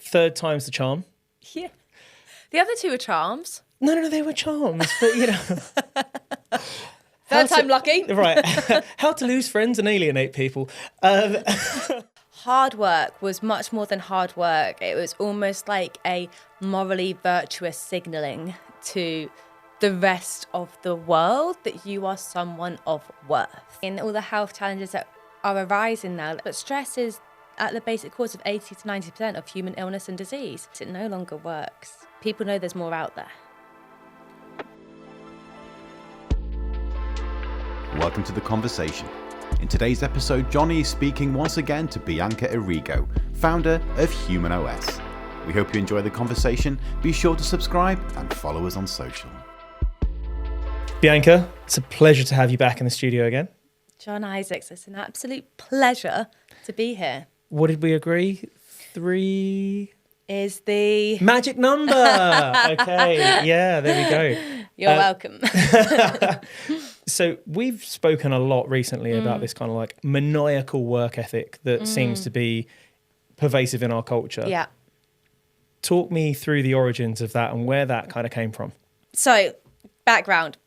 third time's the charm. Yeah. The other two are charms. No, they were charms, but you know. Third time lucky. Right. How to lose friends and alienate people. Hard work was much more than hard work. It was almost like a morally virtuous signalling to the rest of the world that you are someone of worth. In all the health challenges that are arising now, but stress is at the basic cause of 80 to 90% of human illness and disease. It no longer works. People know there's more out there. Welcome to The Conversation. In today's episode, Johnny is speaking once again to Bianca Errigo, founder of HumanOS. We hope you enjoy the conversation. Be sure to subscribe and follow us on social. Bianca, it's a pleasure to have you back in the studio again. John Isaacs, it's an absolute pleasure to be here. What did we agree? 3 is the magic number. Okay, yeah, there we go. You're welcome. So we've spoken a lot recently about this kind of like maniacal work ethic that seems to be pervasive in our culture. Yeah. Talk me through the origins of that and where that kind of came from. So, background.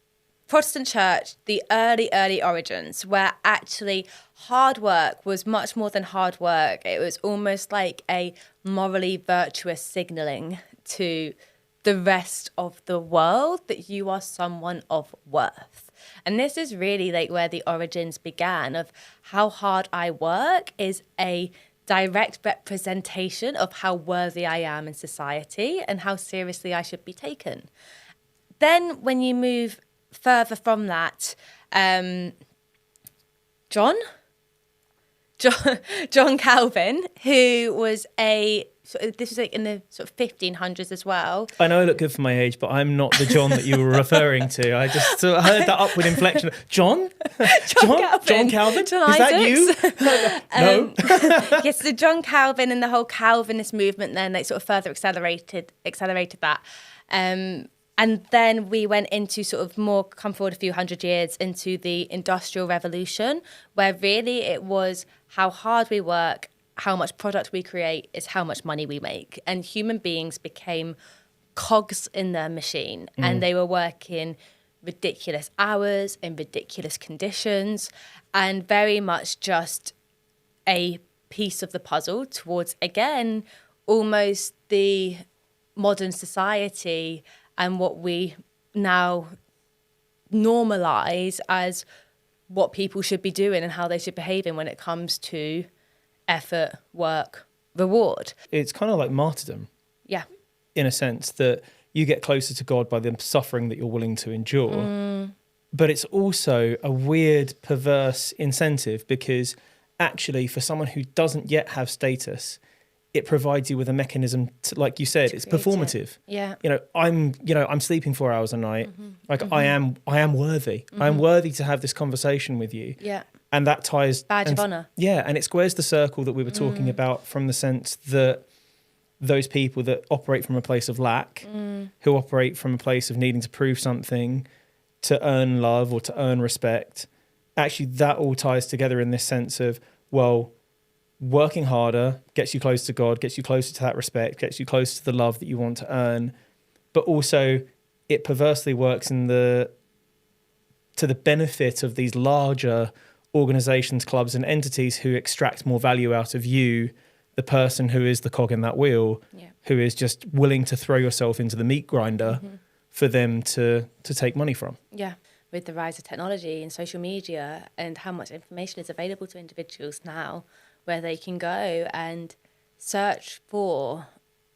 Protestant church, the early origins, where actually hard work was much more than hard work. It was almost like a morally virtuous signalling to the rest of the world that you are someone of worth. And this is really like where the origins began of how hard I work is a direct representation of how worthy I am in society and how seriously I should be taken. Then when you move further from that, John Calvin, who was this was like in the sort of 1500s as well. I know I look good for my age, but I'm not the John that you were referring to. I just heard that upward inflection. John Calvin? John Is Isaacs? That you? No. Yes, so John Calvin and the whole Calvinist movement then like sort of further accelerated that. And then we went into sort of more, come forward a few hundred years into the Industrial Revolution, where really it was how hard we work, how much product we create is how much money we make. And human beings became cogs in their machine and they were working ridiculous hours in ridiculous conditions and very much just a piece of the puzzle towards, again, almost the modern society and what we now normalize as what people should be doing and how they should behave in when it comes to effort, work, reward. It's kind of like martyrdom. Yeah. In a sense that you get closer to God by the suffering that you're willing to endure. But it's also a weird, perverse incentive because actually for someone who doesn't yet have status, it provides you with a mechanism to, like you said, it's performative. Yeah. I'm sleeping 4 hours a night. I am worthy. I am worthy to have this conversation with you. Yeah. And that ties badge of honor. Yeah, and it squares the circle that we were talking about from the sense that those people that operate from a place of lack, who operate from a place of needing to prove something, to earn love or to earn respect, actually that all ties together in this sense of, well, working harder gets you close to God, gets you closer to that respect, gets you close to the love that you want to earn, but also it perversely works to the benefit of these larger organizations, clubs and entities who extract more value out of you, the person who is the cog in that wheel, who is just willing to throw yourself into the meat grinder for them to take money from. Yeah. With the rise of technology and social media and how much information is available to individuals now, where they can go and search for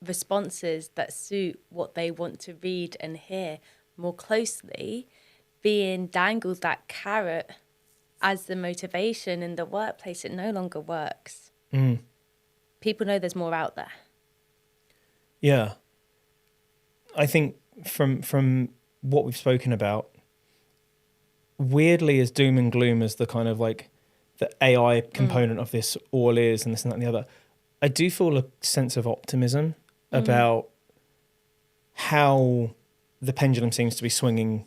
responses that suit what they want to read and hear more closely, being dangled that carrot as the motivation in the workplace, it no longer works. People know there's more out there. Yeah. I think from what we've spoken about, weirdly as doom and gloom as the kind of like the AI component of this all is and this and that and the other, I do feel a sense of optimism about how the pendulum seems to be swinging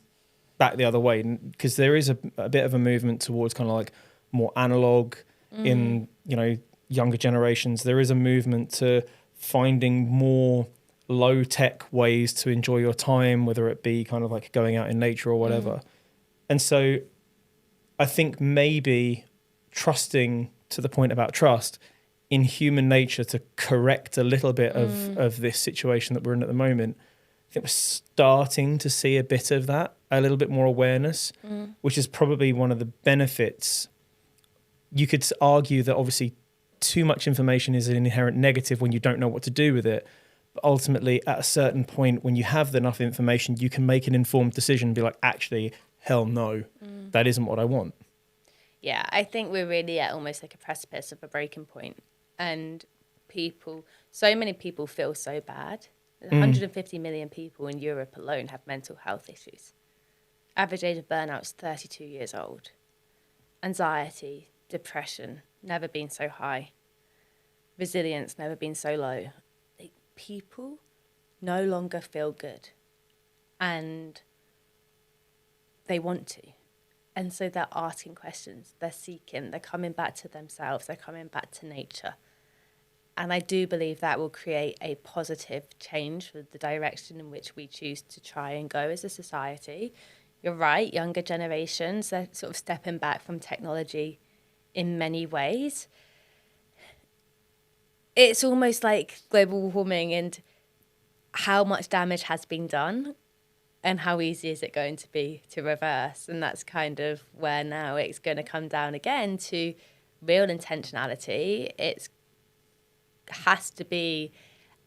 back the other way, because there is a bit of a movement towards kind of like more analog in younger generations. There is a movement to finding more low tech ways to enjoy your time, whether it be kind of like going out in nature or whatever. And so I think maybe trusting, to the point about trust, in human nature to correct a little bit of this situation that we're in at the moment, I think we're starting to see a bit of that, a little bit more awareness, which is probably one of the benefits. You could argue that obviously too much information is an inherent negative when you don't know what to do with it. But ultimately, at a certain point, when you have enough information, you can make an informed decision and be like, actually, hell no, that isn't what I want. Yeah, I think we're really at almost like a precipice of a breaking point. And so many people feel so bad. 150 million people in Europe alone have mental health issues. Average age of burnout is 32 years old. Anxiety, depression, never been so high. Resilience, never been so low. Like, people no longer feel good. And they want to. And so they're asking questions, they're seeking, they're coming back to themselves, they're coming back to nature. And I do believe that will create a positive change for the direction in which we choose to try and go as a society. You're right, younger generations, they're sort of stepping back from technology in many ways. It's almost like global warming and how much damage has been done and how easy is it going to be to reverse. And that's kind of where now it's going to come down again to real intentionality. It has to be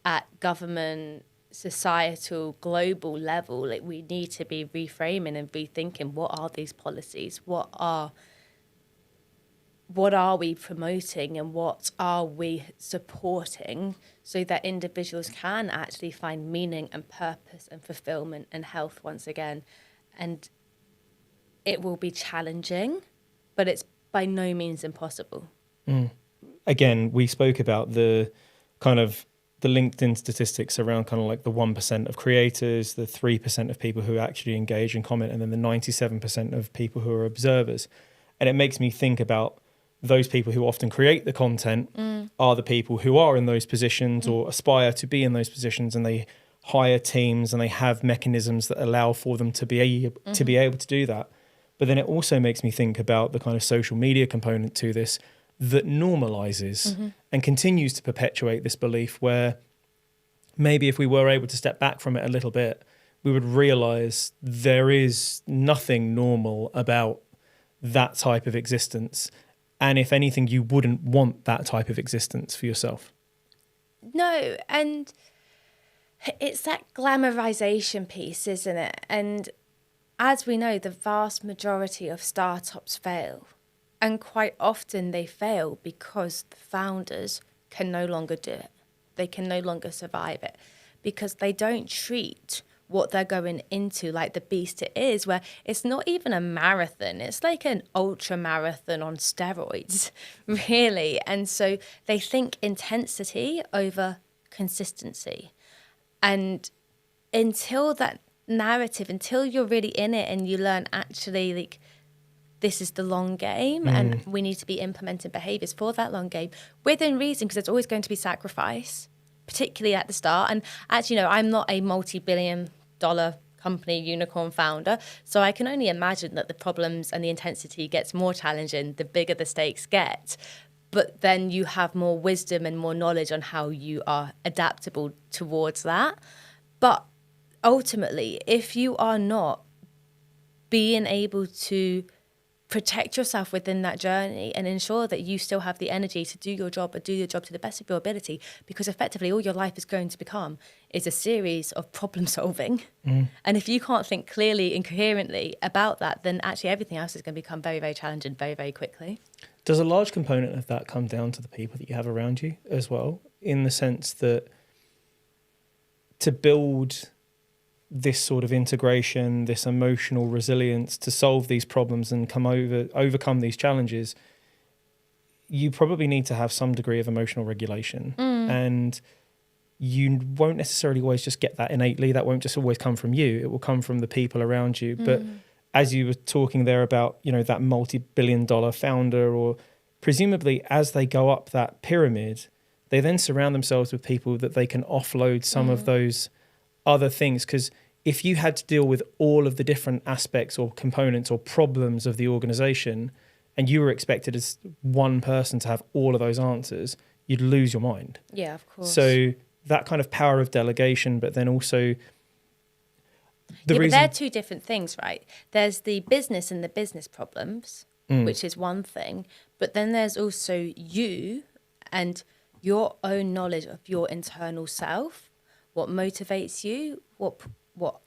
at government, societal, global level. Like, we need to be reframing and rethinking, what are these policies? What are we promoting and what are we supporting, so that individuals can actually find meaning and purpose and fulfillment and health once again. And it will be challenging, but it's by no means impossible. Again, we spoke about the kind of the LinkedIn statistics around kind of like the 1% of creators, the 3% of people who actually engage and comment, and then the 97% of people who are observers. And it makes me think about those people who often create the content are the people who are in those positions or aspire to be in those positions, and they hire teams and they have mechanisms that allow for them to be able to do that. But then it also makes me think about the kind of social media component to this that normalizes and continues to perpetuate this belief, where maybe if we were able to step back from it a little bit, we would realize there is nothing normal about that type of existence. And if anything, you wouldn't want that type of existence for yourself. No, and it's that glamorization piece, isn't it? And as we know, the vast majority of startups fail. And quite often they fail because the founders can no longer do it. They can no longer survive it because they don't treat what they're going into like the beast it is, where it's not even a marathon. It's like an ultra marathon on steroids, really. And so they think intensity over consistency. And until that narrative, until you're really in it and you learn actually, like, this is the long game and we need to be implementing behaviours for that long game within reason, because there's always going to be sacrifice, particularly at the start. And actually, I'm not a multi-billion-dollar company unicorn founder, so I can only imagine that the problems and the intensity gets more challenging the bigger the stakes get. But then you have more wisdom and more knowledge on how you are adaptable towards that. But ultimately, if you are not being able to protect yourself within that journey and ensure that you still have the energy to do your job, but do your job to the best of your ability, because effectively all your life is going to become is a series of problem solving. And if you can't think clearly and coherently about that, then actually everything else is going to become very, very challenging very, very quickly. Does a large component of that come down to the people that you have around you as well, in the sense that to build this sort of integration, this emotional resilience to solve these problems and overcome these challenges, you probably need to have some degree of emotional regulation. And you won't necessarily always just get that innately. That won't just always come from you. It will come from the people around you. But as you were talking there about, that multi-billion-dollar founder, or presumably as they go up that pyramid, they then surround themselves with people that they can offload some of those other things. Because if you had to deal with all of the different aspects or components or problems of the organization, and you were expected as one person to have all of those answers, you'd lose your mind. Yeah, of course. So that kind of power of delegation, but then also but they're two different things, right? There's the business and the business problems, which is one thing, but then there's also you and your own knowledge of your internal self, what motivates you, what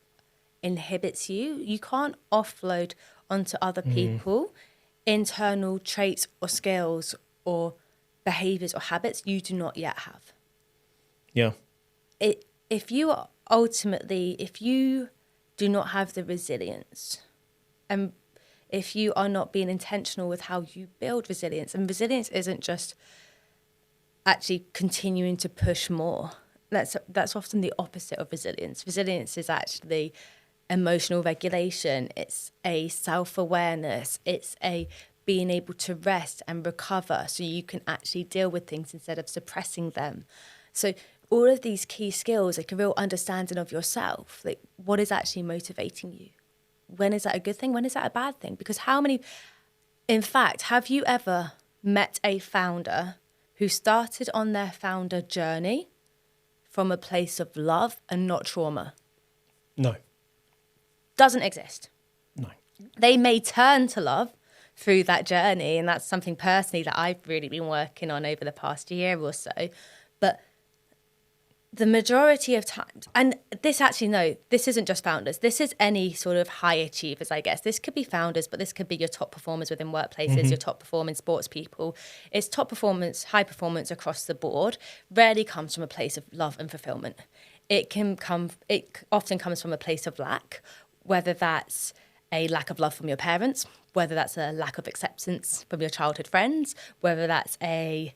inhibits you. You can't offload onto other people internal traits or skills or behaviors or habits you do not yet have. Yeah. If you do not have the resilience, and if you are not being intentional with how you build resilience, and resilience isn't just actually continuing to push more. That's often the opposite of resilience. Resilience is actually emotional regulation. It's a self-awareness. It's a being able to rest and recover so you can actually deal with things instead of suppressing them. So all of these key skills, like a real understanding of yourself, like what is actually motivating you? When is that a good thing? When is that a bad thing? Because in fact, have you ever met a founder who started on their founder journey from a place of love and not trauma? No. Doesn't exist. No. They may turn to love through that journey, and that's something personally that I've really been working on over the past year or so. But the majority of times, and this isn't just founders. This is any sort of high achievers, I guess. This could be founders, but this could be your top performers within workplaces, your top performing sports people. It's top performance, high performance across the board. Rarely comes from a place of love and fulfillment. It often comes from a place of lack, whether that's a lack of love from your parents, whether that's a lack of acceptance from your childhood friends, whether that's a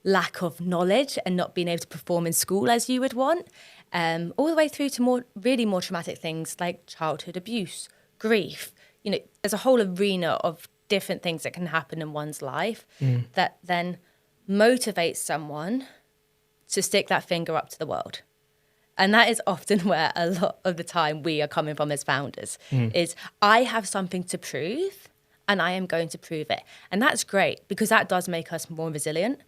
lack of knowledge and not being able to perform in school as you would want, all the way through to more traumatic things like childhood abuse, grief. There's a whole arena of different things that can happen in one's life that then motivates someone to stick that finger up to the world. And that is often where a lot of the time we are coming from as founders, is I have something to prove and I am going to prove it. And that's great because that does make us more resilient.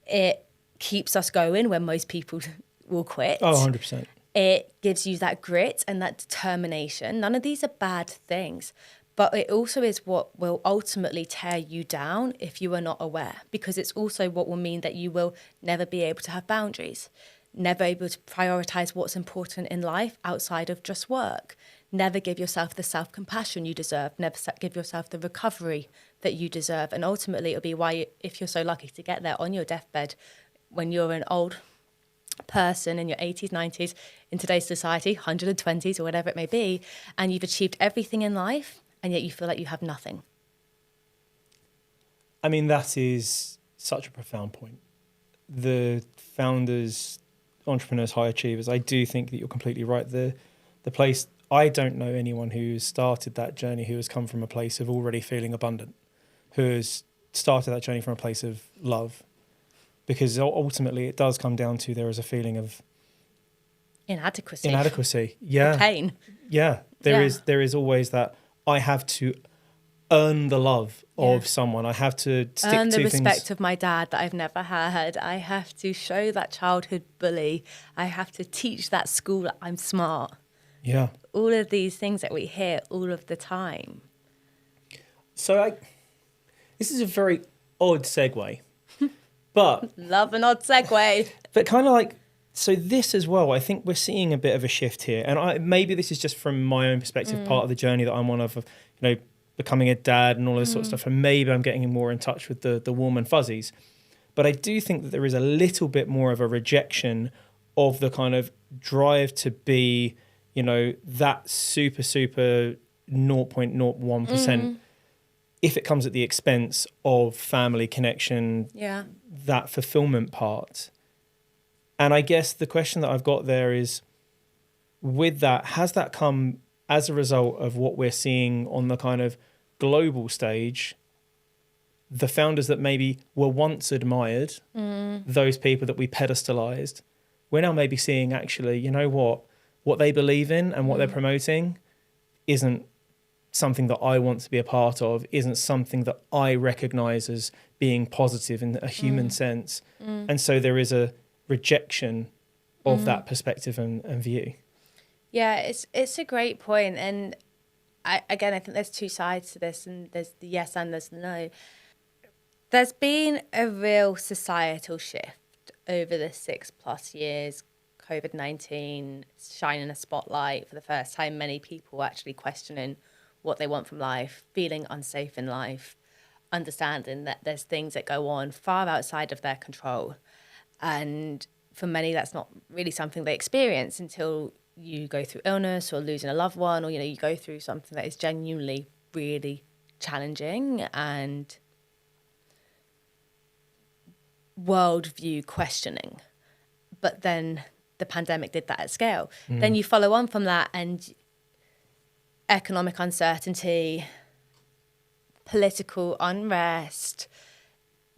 It keeps us going when most people will quit. Oh, 100%. It gives you that grit and that determination. None of these are bad things, but it also is what will ultimately tear you down if you are not aware, because it's also what will mean that you will never be able to have boundaries, never able to prioritize what's important in life outside of just work, never give yourself the self-compassion you deserve, never give yourself the recovery that you deserve. And ultimately, it'll be why, if you're so lucky to get there on your deathbed, when you're an old person in your 80s, 90s, in today's society, 120s or whatever it may be, and you've achieved everything in life, and yet you feel like you have nothing. I mean, that is such a profound point. The founders, entrepreneurs, high achievers, I do think that you're completely right. The place, I don't know anyone who's started that journey who has come from a place of already feeling abundant, who has started that journey from a place of love. Because ultimately it does come down to there is a feeling of inadequacy. Yeah. Pain. Yeah. There is always that I have to earn the love of someone. I have to stick earn to the respect things. of my dad that I've never had. I have to show that childhood bully. I have to teach that school that I'm smart. Yeah. All of these things that we hear all of the time. So this is a very odd segue. But love an odd segue. But kind of like, so this as well, I think we're seeing a bit of a shift here. And maybe this is just from my own perspective, part of the journey that I'm on of, becoming a dad and all this sort of stuff. And maybe I'm getting more in touch with the warm and fuzzies. But I do think that there is a little bit more of a rejection of the kind of drive to be, that super 0.01%. If it comes at the expense of family connection, that fulfillment part. And I guess the question that I've got there is, with that, has that come as a result of what we're seeing on the kind of global stage, the founders that maybe were once admired, those people that we pedestalized, we're now maybe seeing actually, you know what they believe in and what they're promoting isn't something that I want to be a part of, isn't something that I recognize as being positive in a human sense. And so there is a rejection of that perspective and view. Yeah, it's a great point. And I think there's two sides to this, and there's the yes and there's the no. There's been a real societal shift over the 6+ years. COVID-19 shining a spotlight for the first time. Many people actually questioning what they want from life, feeling unsafe in life, understanding that there's things that go on far outside of their control. And for many, that's not really something they experience until you go through illness or losing a loved one, or, you know, you go through something that is genuinely really challenging and worldview questioning. But then the pandemic did that at scale. Then you follow on from that, and economic uncertainty, political unrest,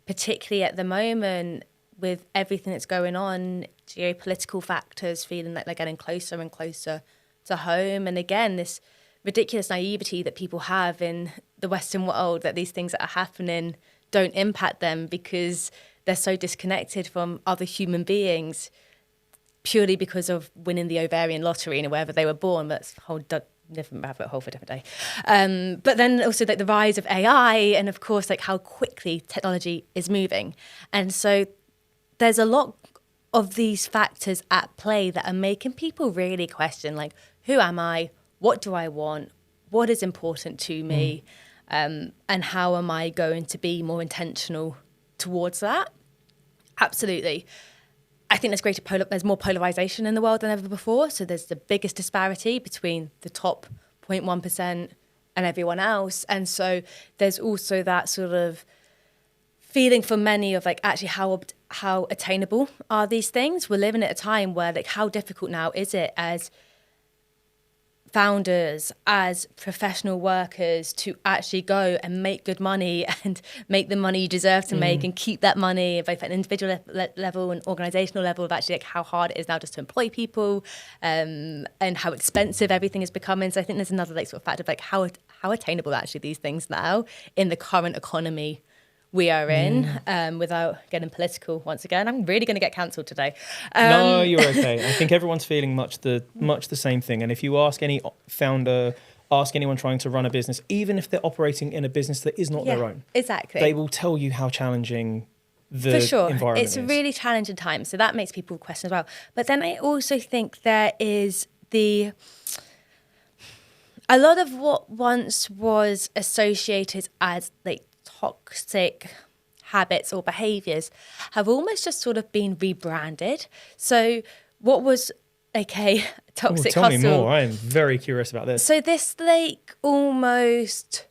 particularly at the moment with everything that's going on, geopolitical factors feeling like they're getting closer and closer to home. And again, this ridiculous naivety that people have in the Western world, that these things that are happening don't impact them because they're so disconnected from other human beings purely because of winning the ovarian lottery and wherever they were born. That's a whole different rabbit hole for a different day. But then also like the rise of AI, and of course like how quickly technology is moving. And so there's a lot of these factors at play that are making people really question, like, who am I? What do I want? What is important to me? And how am I going to be more intentional towards that? Absolutely. I think there's more polarization in the world than ever before. So there's the biggest disparity between the top 0.1% and everyone else. And so there's also that sort of feeling for many of like, actually how attainable are these things? We're living at a time where like, how difficult now is it as founders, as professional workers, to actually go and make good money and make the money you deserve to make and keep that money, both at an individual level and organizational level, of actually like how hard it is now just to employ people, and how expensive everything is becoming. So I think there's another like sort of fact of like how attainable are actually these things now in the current economy we are in, without getting political once again. I'm really going to get cancelled today. No, you're okay. I think everyone's feeling much the same thing. And if you ask any founder, ask anyone trying to run a business, even if they're operating in a business that is not their own, exactly, they will tell you how challenging the for sure environment it's a is. really challenging time. So that makes people question as well. But then I also think there is a lot of what once was associated as like toxic habits or behaviors have almost just sort of been rebranded. So what was toxic tell hustle? me more. I am very curious about this. So this like almost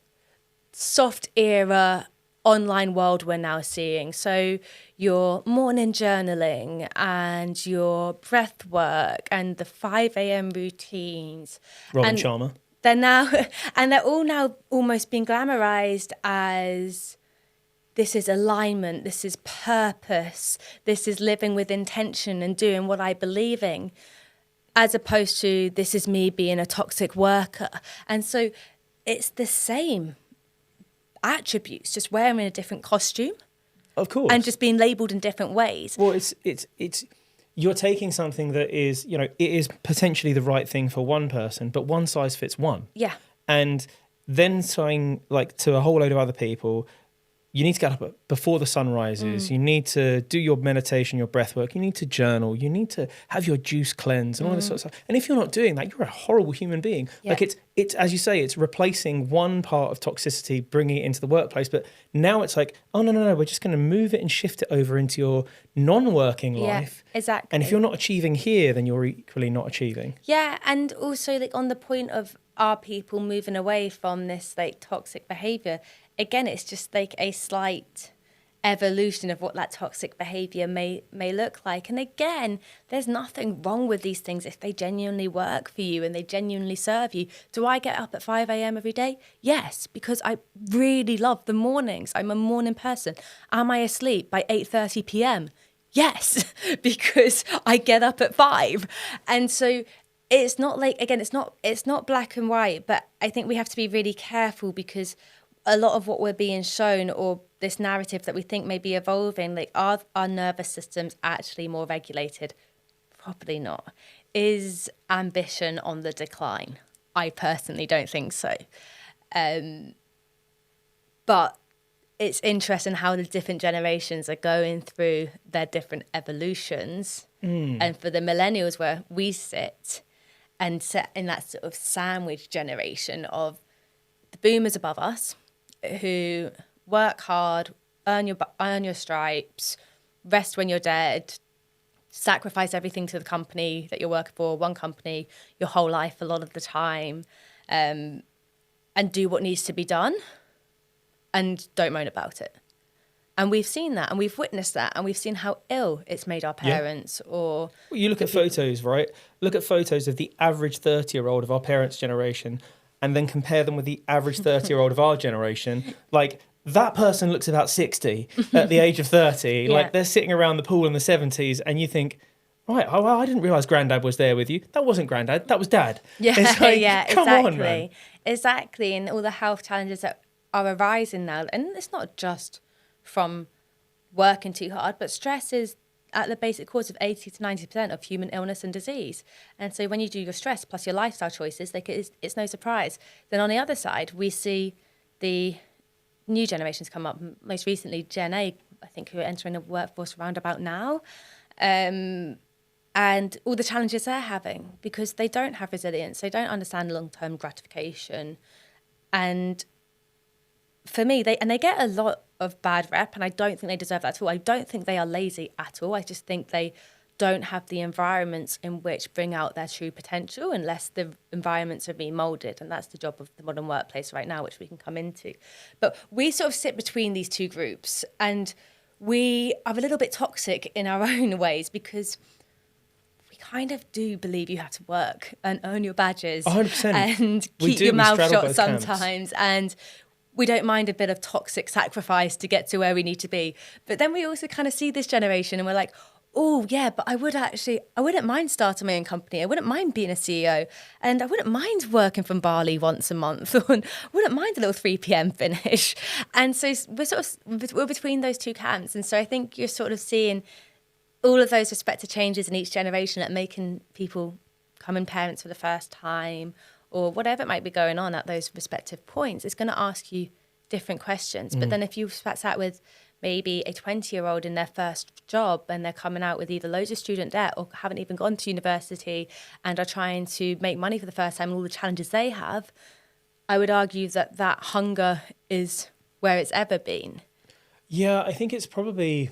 soft era online world we're now seeing. So your morning journaling and your breath work and the 5 a.m. routines. Robin Sharma. They're all now almost being glamorized as this is alignment, this is purpose, this is living with intention and doing what I believe in, as opposed to this is me being a toxic worker. And so it's the same attributes, just wearing a different costume. Of course. And just being labelled in different ways. Well, it's you're taking something that is, you know, it is potentially the right thing for one person, but one size fits one. Yeah. And then saying like to a whole load of other people, you need to get up before the sun rises. You need to do your meditation, your breath work. You need to journal. You need to have your juice cleanse and all this sort of stuff. And if you're not doing that, you're a horrible human being. Yeah. Like it's as you say, it's replacing one part of toxicity, bringing it into the workplace. But now it's like, oh, no, we're just going to move it and shift it over into your non-working life. Exactly. And if you're not achieving here, then you're equally not achieving. Yeah, and also like on the point of are people moving away from this like toxic behavior, again, it's just like a slight evolution of what that toxic behavior may look like. And again, there's nothing wrong with these things if they genuinely work for you and they genuinely serve you. Do I get up at 5 a.m. every day? Yes, because I really love the mornings. I'm a morning person. Am I asleep by 8:30 p.m.? Yes, because I get up at 5. And so it's not like, again, it's not black and white, but I think we have to be really careful, because a lot of what we're being shown, or this narrative that we think may be evolving, like, are our nervous systems actually more regulated? Probably not. Is ambition on the decline? I personally don't think so. But it's interesting how the different generations are going through their different evolutions. And for the millennials, where we sit and sit in that sort of sandwich generation of the boomers above us, who work hard, earn your stripes, rest when you're dead, sacrifice everything to the company that you're working for, one company, your whole life a lot of the time, and do what needs to be done, and don't moan about it. And we've seen that, and we've witnessed that, and we've seen how ill it's made our parents. Or well, you look at photos, right? Look at photos of the average 30-year-old of our parents' generation, and then compare them with the average 30-year-old of our generation. Like, that person looks about 60 at the age of 30. Like, they're sitting around the pool in the 70s, and you think, right, oh, well, I didn't realise Grandad was there with you. That wasn't Grandad, that was Dad. Yeah, it's like, exactly. On, man. Exactly, and all the health challenges that are arising now. And it's not just from working too hard, but stress is at the basic cause of 80 to 90% of human illness and disease. And so when you do your stress plus your lifestyle choices, like, it's no surprise. Then on the other side, we see the new generations come up. Most recently, Gen A, I think, who are entering the workforce around about now. And all the challenges they're having, because they don't have resilience. They don't understand long-term gratification. And for me, they get a lot of bad rep, and I don't think they deserve that at all. I don't think they are lazy at all. I just think they don't have the environments in which bring out their true potential, unless the environments are being moulded. And that's the job of the modern workplace right now, which we can come into. But we sort of sit between these two groups, and we are a little bit toxic in our own ways, because we kind of do believe you have to work and earn your badges 100%. And keep your mouth shut sometimes. And we don't mind a bit of toxic sacrifice to get to where we need to be. But then we also kind of see this generation and we're like, oh, yeah, but I wouldn't mind starting my own company. I wouldn't mind being a CEO. And I wouldn't mind working from Bali once a month. Or wouldn't mind a little 3 p.m. finish. And so we're between those two camps. And so I think you're sort of seeing all of those respective changes in each generation that making people becoming parents for the first time, or whatever it might be going on at those respective points. It's going to ask you different questions. But then if you sat with maybe a 20-year-old in their first job, and they're coming out with either loads of student debt or haven't even gone to university and are trying to make money for the first time, and all the challenges they have, I would argue that that hunger is where it's ever been. Yeah, I think it's probably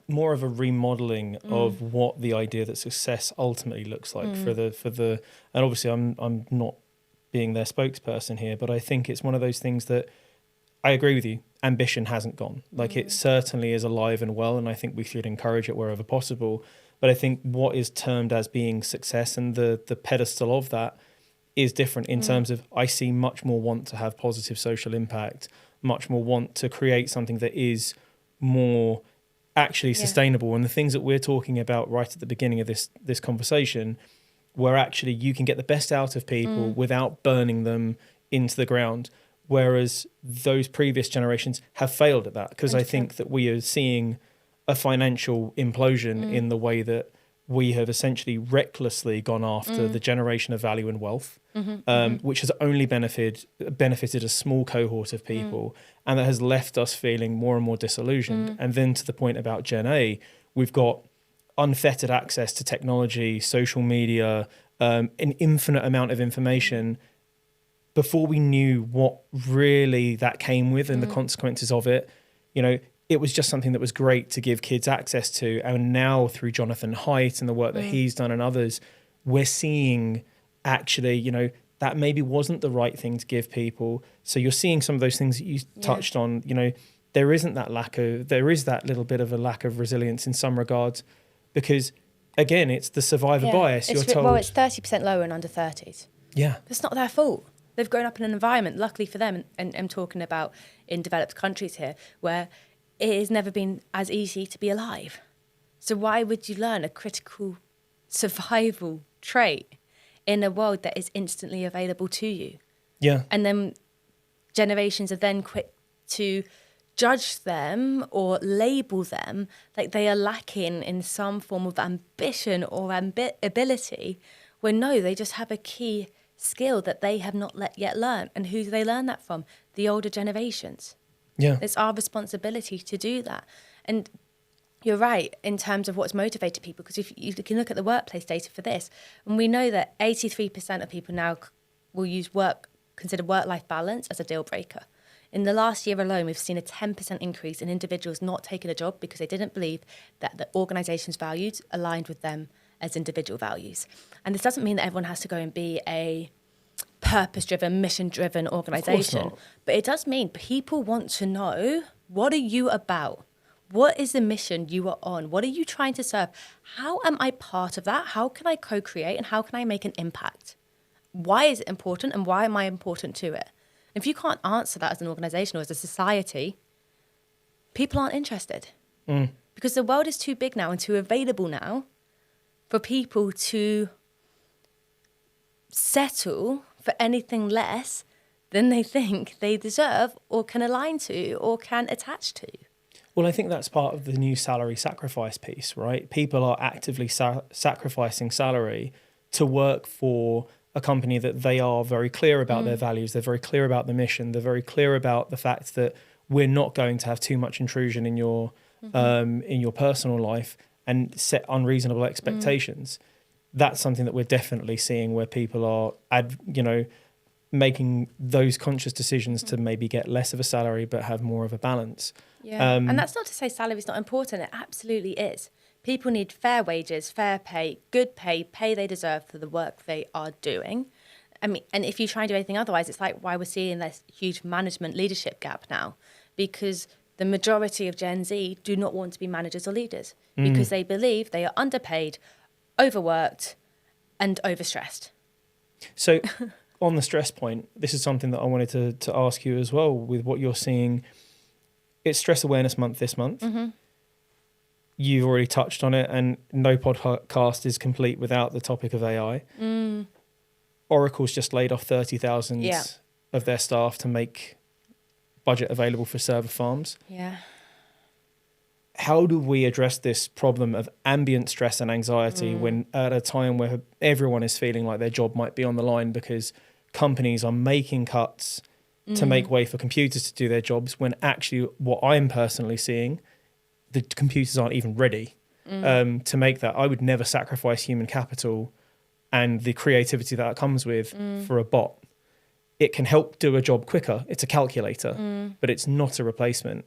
more of a remodeling of what the idea that success ultimately looks like for the and obviously I'm not being their spokesperson here, but I think it's one of those things that I agree with you. Ambition hasn't gone. Like, it certainly is alive and well, and I think we should encourage it wherever possible. But I think what is termed as being success and the pedestal of that is different in terms of, I see much more want to have positive social impact, much more want to create something that is more actually sustainable. And the things that we're talking about right at the beginning of this conversation, where actually you can get the best out of people without burning them into the ground. Whereas those previous generations have failed at that, because I think that we are seeing a financial implosion in the way that we have essentially recklessly gone after the generation of value and wealth, which has only benefited a small cohort of people, and that has left us feeling more and more disillusioned. And then to the point about Gen A, we've got unfettered access to technology, social media, an infinite amount of information. Before we knew what really that came with and the consequences of it, you know, it was just something that was great to give kids access to. And now through Jonathan Haidt and the work that he's done and others, we're seeing actually, you know, that maybe wasn't the right thing to give people. So you're seeing some of those things that you touched on, you know, there is that little bit of a lack of resilience in some regards, because again, it's the survivor bias. You're told, well, it's 30% lower in under 30s. yeah, It's not their fault. They've grown up in an environment, luckily for them, and I'm talking about in developed countries here, where it has never been as easy to be alive. So why would you learn a critical survival trait in a world that is instantly available to you? yeah, And then generations are then quick to judge them or label them like they are lacking in some form of ambition or ability, when no, they just have a key skill that they have not yet learned. And who do they learn that from? The older generations. yeah. It's our responsibility to do that. And you're right in terms of what's motivated people, because if you can look at the workplace data for this, and we know that 83% of people now will consider work-life balance as a deal breaker. In the last year alone, we've seen a 10% increase in individuals not taking a job because they didn't believe that the organisation's values aligned with them as individual values. And this doesn't mean that everyone has to go and be a purpose-driven, mission-driven organisation. But it does mean people want to know, what are you about? What is the mission you are on? What are you trying to serve? How am I part of that? How can I co-create and how can I make an impact? Why is it important and why am I important to it? If you can't answer that as an organisation or as a society, people aren't interested. Because the world is too big now and too available now for people to settle for anything less than they think they deserve or can align to or can attach to. Well, I think that's part of the new salary sacrifice piece, right? People are actively sacrificing salary to work for a company that they are very clear about their values. They're very clear about the mission. They're very clear about the fact that we're not going to have too much intrusion in your personal life and set unreasonable expectations. That's something that we're definitely seeing, where people are, making those conscious decisions to maybe get less of a salary but have more of a balance. Yeah, and that's not to say salary is not important. It absolutely is. People need fair wages, fair pay, good pay they deserve for the work they are doing. I mean, and if you try and do anything otherwise, it's like why we're seeing this huge management leadership gap now, because the majority of Gen Z do not want to be managers or leaders because they believe they are underpaid, overworked, and overstressed. So on the stress point, this is something that I wanted to ask you as well with what you're seeing. It's Stress Awareness Month this month. You've already touched on it, and no podcast is complete without the topic of AI. Oracle's just laid off 30,000 of their staff to make budget available for server farms. Yeah. How do we address this problem of ambient stress and anxiety when at a time where everyone is feeling like their job might be on the line because companies are making cuts to make way for computers to do their jobs, when actually what I'm personally seeing, the computers aren't even ready to make that. I would never sacrifice human capital and the creativity that comes with for a bot. It can help do a job quicker. It's a calculator, but it's not a replacement.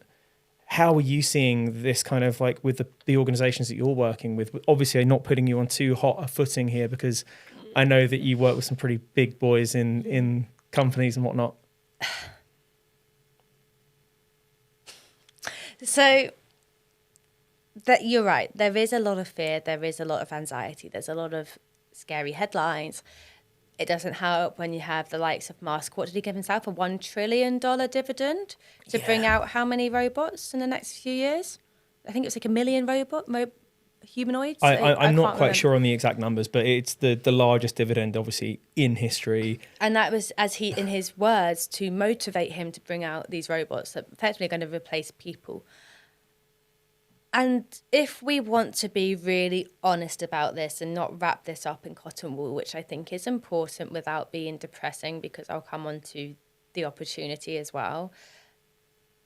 How are you seeing this kind of like with the organizations that you're working with? Obviously, I'm not putting you on too hot a footing here because I know that you work with some pretty big boys in companies and whatnot. So that you're right. There is a lot of fear. There is a lot of anxiety. There's a lot of scary headlines. It doesn't help when you have the likes of Musk. What did he give himself? A $1 trillion dividend to bring out how many robots in the next few years? I think it was like 1 million humanoids. I'm not quite sure on the exact numbers, but it's the largest dividend, obviously, in history. And that was, as he, in his words, to motivate him to bring out these robots that effectively are going to replace people. And if we want to be really honest about this and not wrap this up in cotton wool, which I think is important without being depressing, because I'll come on to the opportunity as well.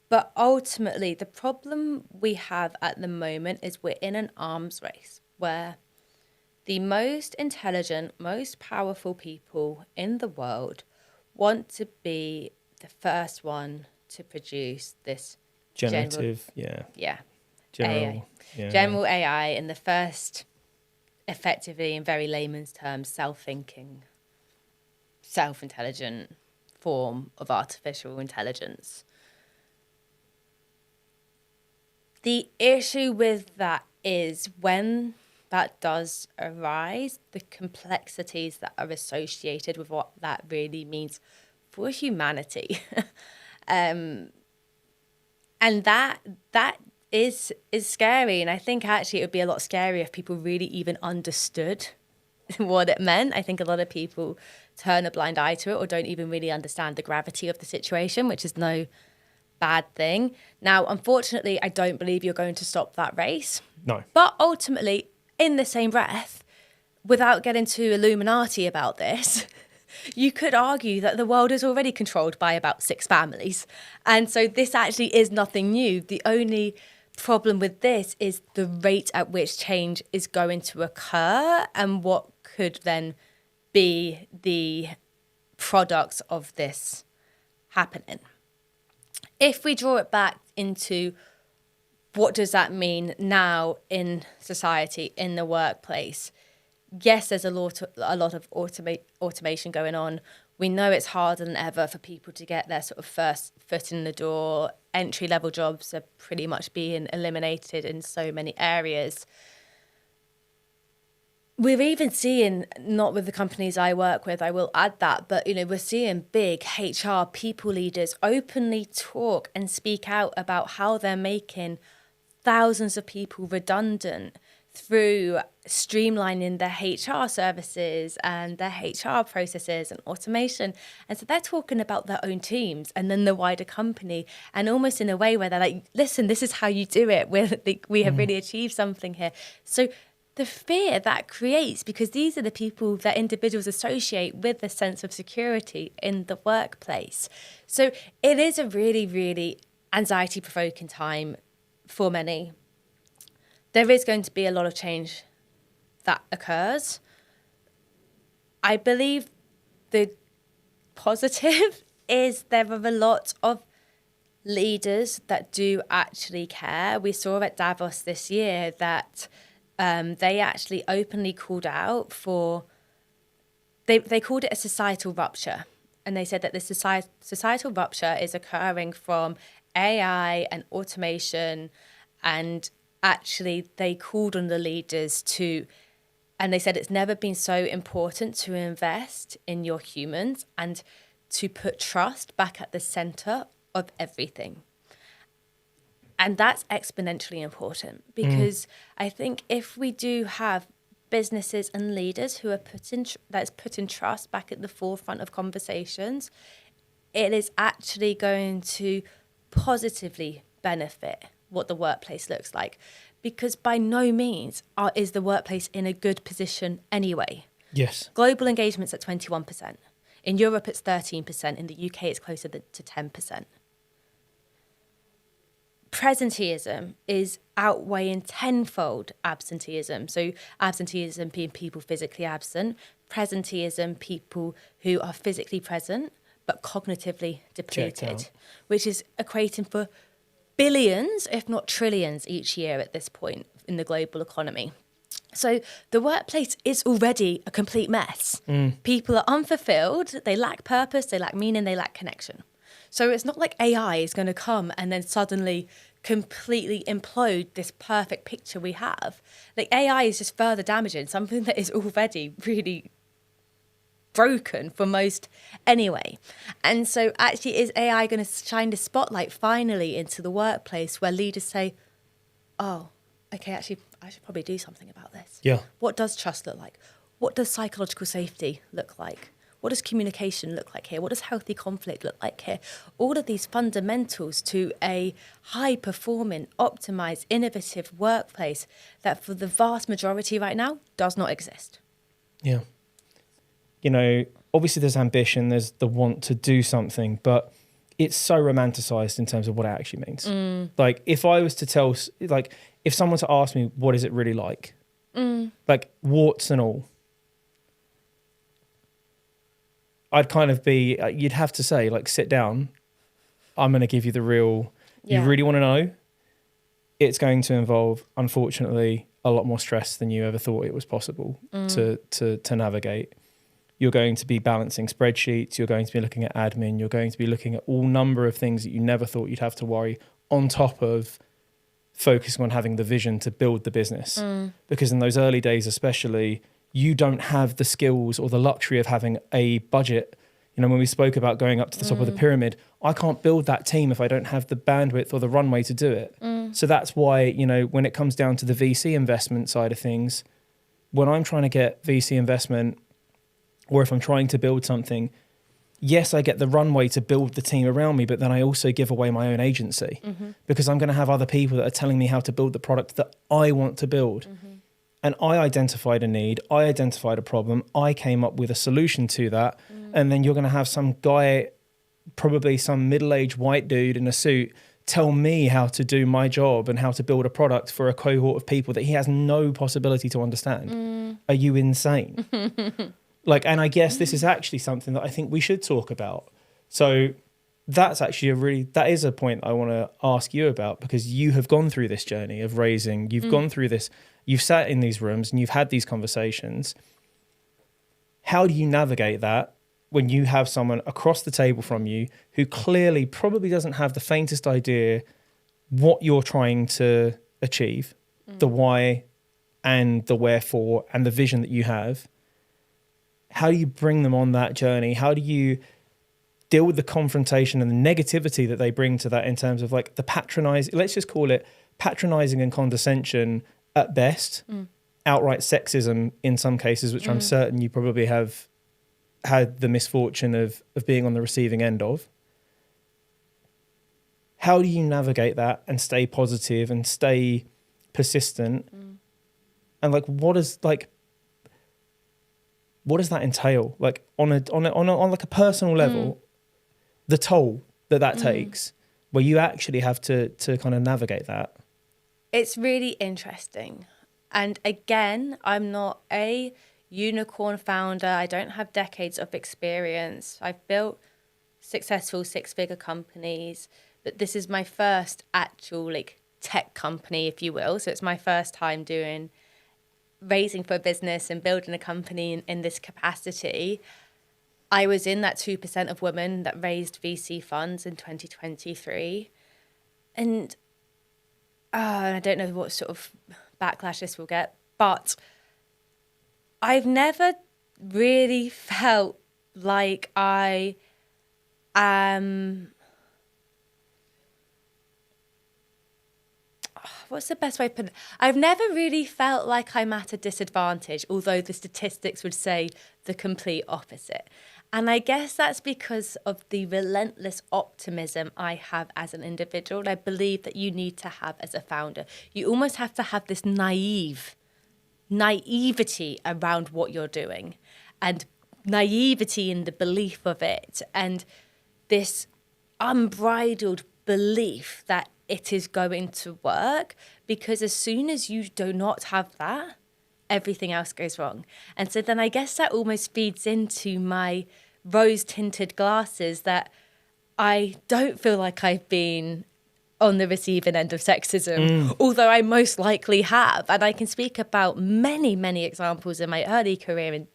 But ultimately, the problem we have at the moment is we're in an arms race where the most intelligent, most powerful people in the world want to be the first one to produce this Generative, general AI, and the first, effectively, in very layman's terms, self-thinking, self-intelligent form of artificial intelligence. The issue with that is when that does arise, the complexities that are associated with what that really means for humanity. And that is scary. And I think actually it would be a lot scarier if people really even understood what it meant. I think a lot of people turn a blind eye to it or don't even really understand the gravity of the situation, which is no bad thing. Now, unfortunately, I don't believe you're going to stop that race. No. But ultimately, in the same breath, without getting too Illuminati about this, you could argue that the world is already controlled by about 6 families. And so this actually is nothing new. The only problem with this is the rate at which change is going to occur and what could then be the products of this happening. If we draw it back into what does that mean now in society, in the workplace? Yes, there's a lot of automation going on. We know it's harder than ever for people to get their sort of first foot in the door. Entry-level jobs are pretty much being eliminated in so many areas. We're even seeing, not with the companies I work with, I will add that, but we're seeing big HR people leaders openly talk and speak out about how they're making thousands of people redundant through streamlining their HR services and their HR processes and automation. And so they're talking about their own teams and then the wider company, and almost in a way where they're like, listen, this is how you do it. We have really achieved something here. So the fear that creates, because these are the people that individuals associate with the sense of security in the workplace. So it is a really, really anxiety-provoking time for many. There is going to be a lot of change that occurs. I believe the positive is there are a lot of leaders that do actually care. We saw at Davos this year that they actually openly called out for, they called it a societal rupture. And they said that the societal rupture is occurring from AI and automation, and actually they called on the leaders to, and they said it's never been so important to invest in your humans and to put trust back at the center of everything. And that's exponentially important, because I think if we do have businesses and leaders who are putting trust back at the forefront of conversations, it is actually going to positively benefit what the workplace looks like, because by no means is the workplace in a good position anyway. Yes. Global engagement's at 21%. In Europe, it's 13%. In the UK, it's closer to 10%. Presenteeism is outweighing tenfold absenteeism. So absenteeism being people physically absent, presenteeism people who are physically present but cognitively depleted, which is equating for billions, if not trillions, each year at this point in the global economy. So the workplace is already a complete mess. People are unfulfilled, they lack purpose, they lack meaning, they lack connection. So it's not like AI is going to come and then suddenly completely implode this perfect picture we have. Like AI is just further damaging something that is already really broken for most anyway. And so actually, is AI going to shine the spotlight finally into the workplace where leaders say, oh, okay, actually, I should probably do something about this. Yeah. What does trust look like? What does psychological safety look like? What does communication look like here? What does healthy conflict look like here? All of these fundamentals to a high-performing, optimized, innovative workplace that for the vast majority right now does not exist. Yeah. Obviously there's ambition, there's the want to do something, but it's so romanticized in terms of what it actually means. Like if I was to if someone to ask me, what is it really like? Like warts and all, I'd kind of be, you'd have to say, like, sit down. I'm going to give you the real, you really want to know? It's going to involve, unfortunately, a lot more stress than you ever thought it was possible to navigate. You're going to be balancing spreadsheets. You're going to be looking at admin. You're going to be looking at all number of things that you never thought you'd have to worry on top of focusing on having the vision to build the business. Because in those early days especially, you don't have the skills or the luxury of having a budget. You know, when we spoke about going up to the top of the pyramid, I can't build that team if I don't have the bandwidth or the runway to do it. So that's why, you know, when it comes down to the VC investment side of things, when I'm trying to get VC investment, or if I'm trying to build something, yes, I get the runway to build the team around me, but then I also give away my own agency because I'm going to have other people that are telling me how to build the product that I want to build. And I identified a need, I identified a problem, I came up with a solution to that. And then you're going to have some guy, probably some middle-aged white dude in a suit, tell me how to do my job and how to build a product for a cohort of people that he has no possibility to understand. Are you insane? Like, and I guess this is actually something that I think we should talk about. So that's actually that is a point I want to ask you about, because you have gone through this journey of raising, you've gone through this, you've sat in these rooms and you've had these conversations. How do you navigate that when you have someone across the table from you who clearly probably doesn't have the faintest idea what you're trying to achieve, the why and the wherefore and the vision that you have? How do you bring them on that journey? How do you deal with the confrontation and the negativity that they bring to that in terms of like the patronizing, let's just call it patronizing and condescension at best, outright sexism in some cases, which I'm certain you probably have had the misfortune of being on the receiving end of. How do you navigate that and stay positive and stay persistent? And like, what does that entail? Like on like a personal level, the toll that takes, where you actually have to kind of navigate that. It's really interesting. And again, I'm not a unicorn founder. I don't have decades of experience. I've built successful 6-figure companies, but this is my first actual like tech company, if you will. So it's my first time raising for a business and building a company in this capacity. I was in that 2% of women that raised VC funds in 2023. And I don't know what sort of backlash this will get, but I've never really felt like I am... What's the best way to put it? I've never really felt like I'm at a disadvantage, although the statistics would say the complete opposite. And I guess that's because of the relentless optimism I have as an individual. And I believe that you need to have as a founder. You almost have to have this naivety around what you're doing, and naivety in the belief of it, and this unbridled belief that it is going to work, because as soon as you do not have that, everything else goes wrong. And so then I guess that almost feeds into my rose-tinted glasses, that I don't feel like I've been on the receiving end of sexism, although I most likely have. And I can speak about many, many examples in my early career, and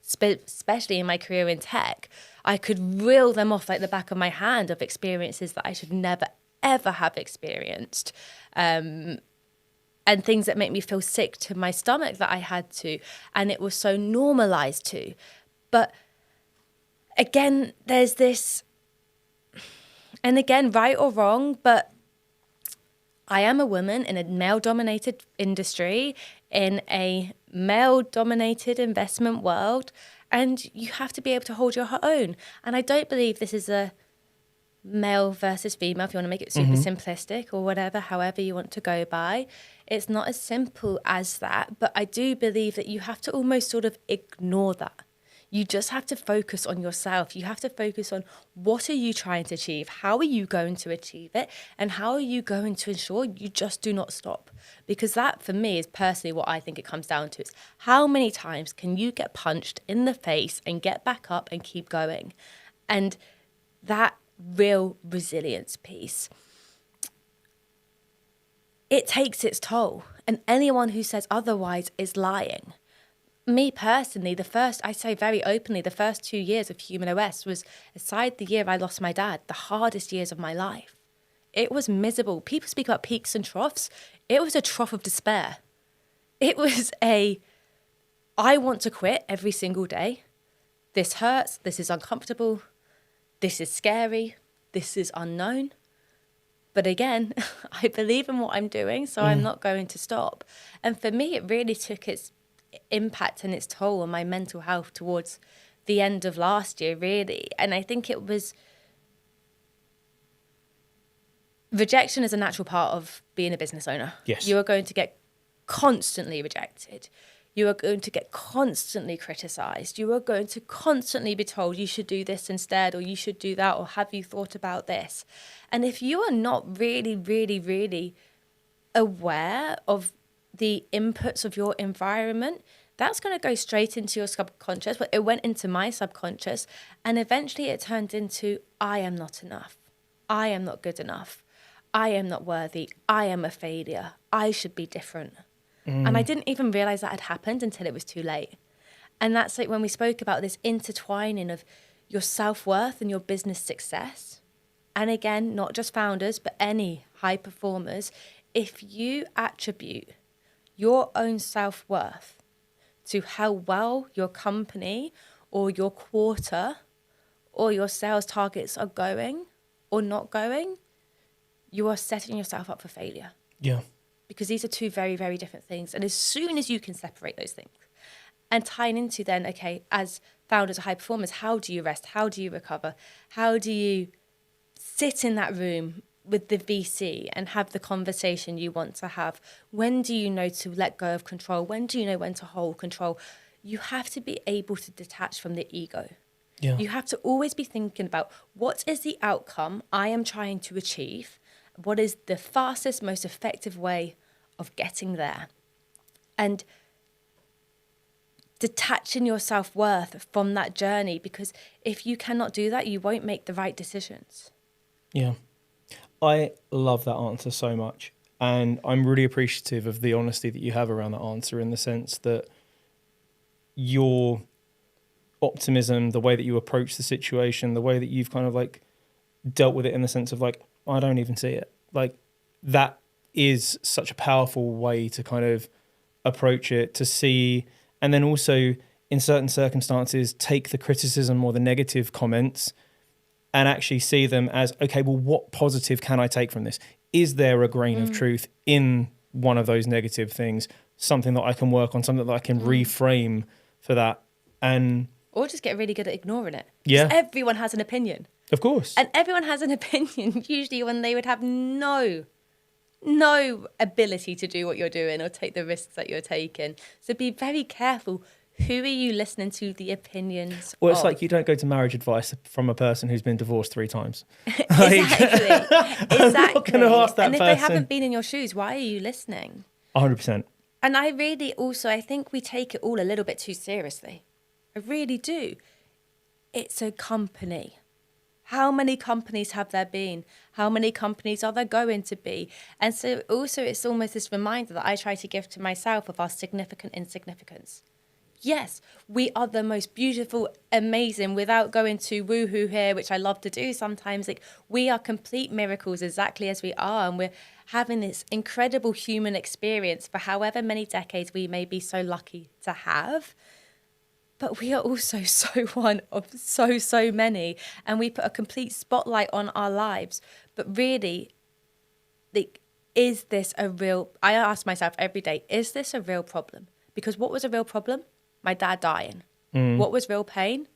especially in my career in tech. I could reel them off like the back of my hand of experiences that I should never, ever have experienced. And things that make me feel sick to my stomach that I had to. And it was so normalized too. But again, there's this, and again, right or wrong, but I am a woman in a male-dominated industry, in a male-dominated investment world, and you have to be able to hold your own. And I don't believe this is a male versus female, if you want to make it super simplistic or whatever, however you want to go by. It's not as simple as that, but I do believe that you have to almost sort of ignore that. You just have to focus on yourself. You have to focus on what are you trying to achieve? How are you going to achieve it? And how are you going to ensure you just do not stop? Because that, for me, is personally what I think it comes down to. Is how many times can you get punched in the face and get back up and keep going? And that real resilience piece, it takes its toll. And anyone who says otherwise is lying. Me personally, I say very openly, the first 2 years of HumanOS was, aside the year I lost my dad, the hardest years of my life. It was miserable. People speak about peaks and troughs. It was a trough of despair. It was I want to quit every single day. This hurts. This is uncomfortable. This is scary. This is unknown. But again, I believe in what I'm doing, so I'm not going to stop. And for me, it really took its impact and its toll on my mental health towards the end of last year, really. And I think it was... Rejection is a natural part of being a business owner. Yes. You are going to get constantly rejected. You are going to get constantly criticised. You are going to constantly be told you should do this instead, or you should do that, or have you thought about this? And if you are not really, really, really aware of the inputs of your environment, that's going to go straight into your subconscious. But it went into my subconscious, and eventually it turned into, I am not enough. I am not good enough. I am not worthy. I am a failure. I should be different. And I didn't even realize that had happened until it was too late. And that's like when we spoke about this intertwining of your self-worth and your business success. And again, not just founders, but any high performers. If you attribute your own self-worth to how well your company or your quarter or your sales targets are going or not going, you are setting yourself up for failure. Yeah. Because these are two very, very different things. And as soon as you can separate those things and tying into then, okay, as founders or high performers, how do you rest? How do you recover? How do you sit in that room with the VC and have the conversation you want to have? When do you know to let go of control? When do you know when to hold control? You have to be able to detach from the ego. Yeah. You have to always be thinking about what is the outcome I am trying to achieve? What is the fastest, most effective way of getting there? And detaching your self-worth from that journey, because if you cannot do that, you won't make the right decisions. Yeah. I love that answer so much. And I'm really appreciative of the honesty that you have around that answer, in the sense that your optimism, the way that you approach the situation, the way that you've kind of like dealt with it, in the sense of like, I don't even see it. Like, that is such a powerful way to kind of approach it, to see, and then also in certain circumstances, take the criticism or the negative comments and actually see them as, okay, well, what positive can I take from this? Is there a grain of truth in one of those negative things? Something that I can work on, something that I can reframe for that. And or just get really good at ignoring it. Yeah. 'Cause everyone has an opinion. Of course. And everyone has an opinion, usually when they would have no ability to do what you're doing or take the risks that you're taking. So be very careful. Who are you listening to the opinions Well, it's of? like you don't go to marriage advice from a person who's been divorced 3 times. Exactly. I'm not going to ask that and if person. they haven't been in your shoes, why are you listening? 100%. And I really also, I think we take it all a little bit too seriously. I really do. It's a company. How many companies have there been? How many companies are there going to be? And so also it's almost this reminder that I try to give to myself of our significant insignificance. Yes, we are the most beautiful, amazing, without going to woohoo here, which I love to do sometimes. Like, we are complete miracles exactly as we are. And we're having this incredible human experience for however many decades we may be so lucky to have. But we are also so one of so many. And we put a complete spotlight on our lives. But really, like, is this a real... I ask myself every day, is this a real problem? Because what was a real problem? My dad dying. What was real pain?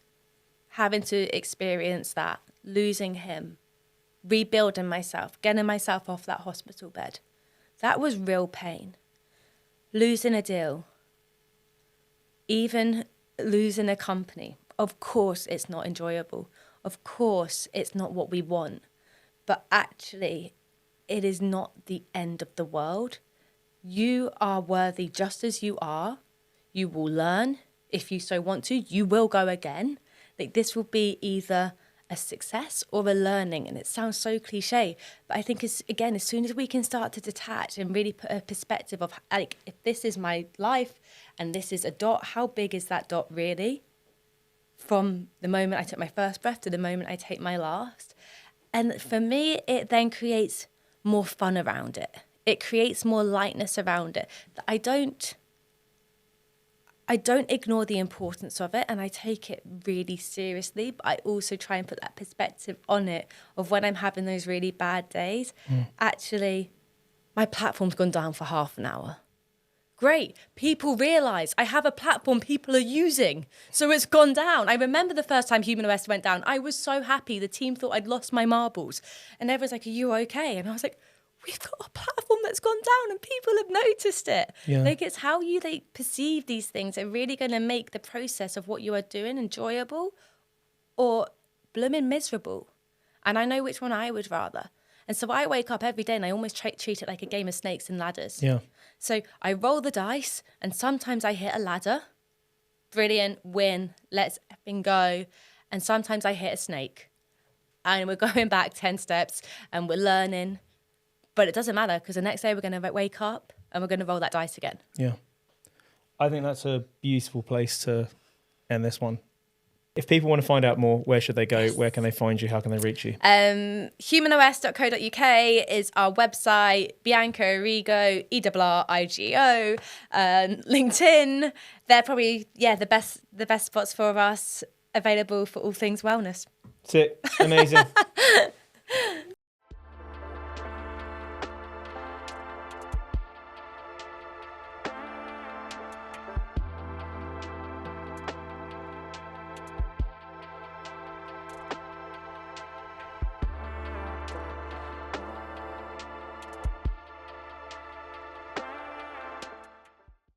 Having to experience that, losing him, rebuilding myself, getting myself off that hospital bed. That was real pain. Losing a deal, even losing a company. Of course it's not enjoyable. Of course it's not what we want. But actually, it is not the end of the world. You are worthy just as you are. You will learn. If you so want to, you will go again. Like, this will be either a success or a learning. And it sounds so cliche, but I think as soon as we can start to detach and really put a perspective of, like, if this is my life and this is a dot, how big is that dot really? From the moment I took my first breath to the moment I take my last. And for me, it then creates more fun around it. It creates more lightness around it. I don't ignore the importance of it, and I take it really seriously, but I also try and put that perspective on it of when I'm having those really bad days. Actually, my platform's gone down for half an hour. Great. People realise I have a platform people are using, so it's gone down. I remember the first time HumanOS went down, I was so happy. The team thought I'd lost my marbles. And everyone's like, are you okay? And I was like, we've got a platform that's gone down and people have noticed it. Yeah. Like, it's how you perceive these things are really going to make the process of what you are doing enjoyable or blooming miserable. And I know which one I would rather. And so I wake up every day and I almost treat it like a game of snakes and ladders. Yeah. So I roll the dice and sometimes I hit a ladder. Brilliant, win, let's effing go. And sometimes I hit a snake. And we're going back 10 steps and we're learning. But it doesn't matter because the next day we're going to wake up and we're going to roll that dice again. Yeah. I think that's a beautiful place to end this one. If people want to find out more, where should they go? Where can they find you? How can they reach you? HumanOS.co.uk is our website. Bianca Errigo, ERRIGO, LinkedIn. They're probably, the best spots for us, available for all things wellness. That's it. Amazing.